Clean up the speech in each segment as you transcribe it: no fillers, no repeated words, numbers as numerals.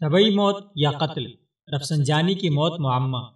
طبعی موت یا قتل، رفسنجانی کی موت معمہ۔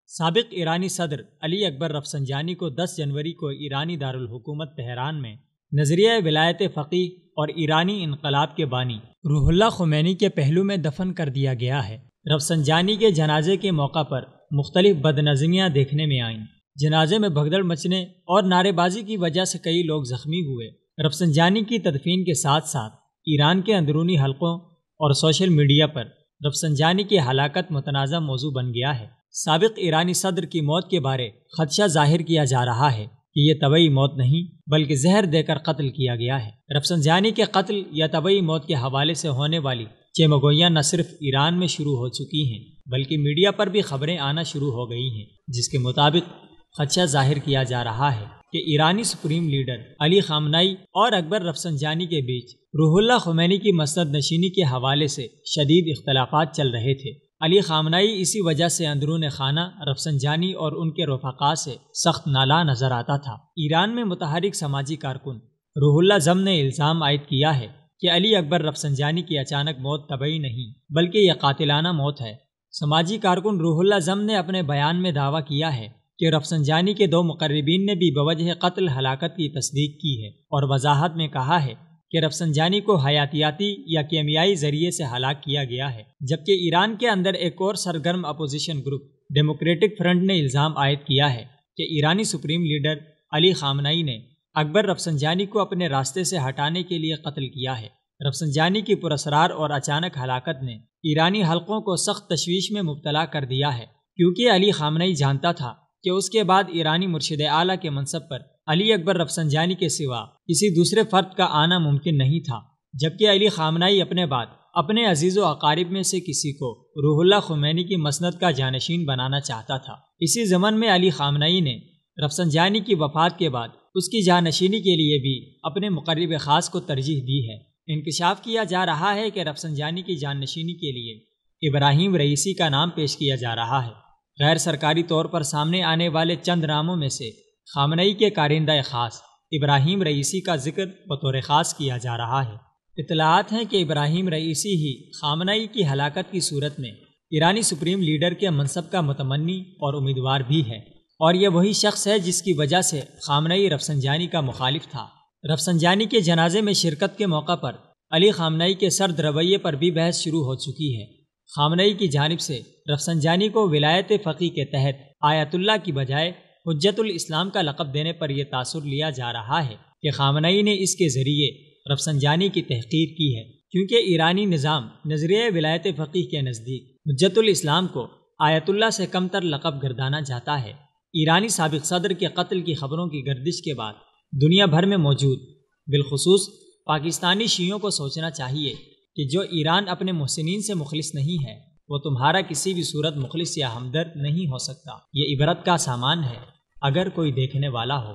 سابق ایرانی صدر علی اکبر رفسنجانی کو 10 جنوری کو ایرانی دارالحکومت تہران میں نظریہ ولایت فقیہ اور ایرانی انقلاب کے بانی روح اللہ خمینی کے پہلو میں دفن کر دیا گیا ہے۔ رفسنجانی کے جنازے کے موقع پر مختلف بدنظمیاں دیکھنے میں آئیں۔ جنازے میں بھگدڑ مچنے اور نعرے بازی کی وجہ سے کئی لوگ زخمی ہوئے۔ رفسنجانی کی تدفین کے ساتھ ساتھ ایران کے اندرونی حلقوں اور سوشل میڈیا پر رفسنجانی کی ہلاکت متنازع موضوع بن گیا ہے۔ سابق ایرانی صدر کی موت کے بارے خدشہ ظاہر کیا جا رہا ہے کہ یہ طبعی موت نہیں بلکہ زہر دے کر قتل کیا گیا ہے۔ رفسنجانی کے قتل یا طبعی موت کے حوالے سے ہونے والی چیمگوئیاں نہ صرف ایران میں شروع ہو چکی ہیں بلکہ میڈیا پر بھی خبریں آنا شروع ہو گئی ہیں، جس کے مطابق خدشہ ظاہر کیا جا رہا ہے کہ ایرانی سپریم لیڈر علی خامنائی اور اکبر رفسنجانی کے بیچ روح اللہ خمینی کی مسند نشینی کے حوالے سے شدید اختلافات چل رہے تھے۔ علی خامنائی اسی وجہ سے اندرون خانہ رفسنجانی اور ان کے رفقا سے سخت نالاں نظر آتا تھا۔ ایران میں متحرک سماجی کارکن روح اللہ زم نے الزام عائد کیا ہے کہ علی اکبر رفسنجانی کی اچانک موت طبعی نہیں بلکہ یہ قاتلانہ موت ہے۔ سماجی کارکن روح اللہ زم نے اپنے بیان میں دعویٰ کیا ہے کہ رفسنجانی کے 2 مقربین نے بھی بوجہ قتل ہلاکت کی تصدیق کی ہے اور وضاحت میں کہا ہے کہ رفسنجانی کو حیاتیاتی یا کیمیائی ذریعے سے ہلاک کیا گیا ہے، جبکہ ایران کے اندر ایک اور سرگرم اپوزیشن گروپ ڈیموکریٹک فرنٹ نے الزام عائد کیا ہے کہ ایرانی سپریم لیڈر علی خامنائی نے اکبر رفسنجانی کو اپنے راستے سے ہٹانے کے لیے قتل کیا ہے۔ رفسنجانی کی پراسرار اور اچانک ہلاکت نے ایرانی حلقوں کو سخت تشویش میں مبتلا کر دیا ہے، کیونکہ علی خامنائی جانتا تھا کہ اس کے بعد ایرانی مرشد اعلیٰ کے منصب پر علی اکبر رفسنجانی کے سوا کسی دوسرے فرد کا آنا ممکن نہیں تھا، جبکہ علی خامنائی اپنے بعد اپنے عزیز و اقارب میں سے کسی کو روح اللہ خمینی کی مسند کا جانشین بنانا چاہتا تھا۔ اسی ضمن میں علی خامنائی نے رفسنجانی کی وفات کے بعد اس کی جانشینی کے لیے بھی اپنے مقرب خاص کو ترجیح دی ہے۔ انکشاف کیا جا رہا ہے کہ رفسنجانی کی جانشینی کے لیے ابراہیم رئیسی کا نام پیش کیا جا رہا ہے۔ غیر سرکاری طور پر سامنے آنے والے چند ناموں میں سے خامنئی کے کارندہ خاص ابراہیم رئیسی کا ذکر بطور خاص کیا جا رہا ہے۔ اطلاعات ہیں کہ ابراہیم رئیسی ہی خامنئی کی ہلاکت کی صورت میں ایرانی سپریم لیڈر کے منصب کا متمنی اور امیدوار بھی ہے، اور یہ وہی شخص ہے جس کی وجہ سے خامنئی رفسنجانی کا مخالف تھا۔ رفسنجانی کے جنازے میں شرکت کے موقع پر علی خامنئی کے سرد رویے پر بھی بحث شروع ہو چکی ہے۔ خامنئی کی جانب سے رفسنجانی کو ولایت فقیہ کے تحت آیت اللہ کی بجائے حجت الاسلام کا لقب دینے پر یہ تاثر لیا جا رہا ہے کہ خامنئی نے اس کے ذریعے رفسنجانی کی تحقیر کی ہے، کیونکہ ایرانی نظام نظریہ ولایت فقیہ کے نزدیک حجت الاسلام کو آیت اللہ سے کم تر لقب گردانا جاتا ہے۔ ایرانی سابق صدر کے قتل کی خبروں کی گردش کے بعد دنیا بھر میں موجود بالخصوص پاکستانی شیعوں کو سوچنا چاہیے کہ جو ایران اپنے محسنین سے مخلص نہیں ہے وہ تمہارا کسی بھی صورت مخلص یا ہمدرد نہیں ہو سکتا۔ یہ عبرت کا سامان ہے اگر کوئی دیکھنے والا ہو۔